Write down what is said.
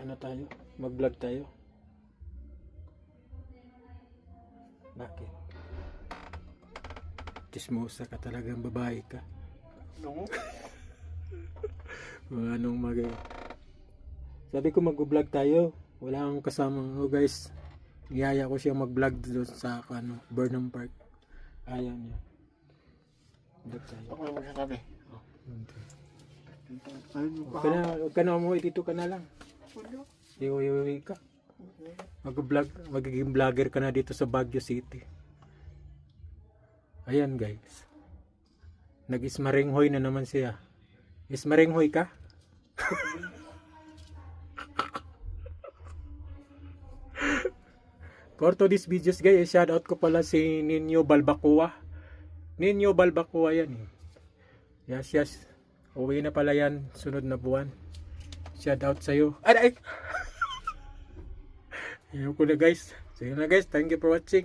ano tayo? Mag-vlog tayo. Bakit? Chismosa ka talagang babae ka. No? Anong Sabi ko mag-vlog tayo. Wala akong kasama. Oh guys, niyaya ko siya mag-vlog doon sa Burnham Park. Ayaw niya. Vlog tayo. Ako lang magsasabi. Huwag ka na umuwi. Dito ka na lang. Iwi ka. Mag-vlog. Magiging vlogger ka na dito sa Baguio City. Ayan guys. Nag-ismaringhoy na naman siya. Ismaringhoy ka? For to this videos guys, shoutout ko pala si Ninyo Balbacoa. Ninyo Balbacoa yan eh. Yes. Uwi na pala yan sunod na buwan. Shoutout sa'yo. Ay! Ayun ko na guys. Sige na guys. Thank you for watching.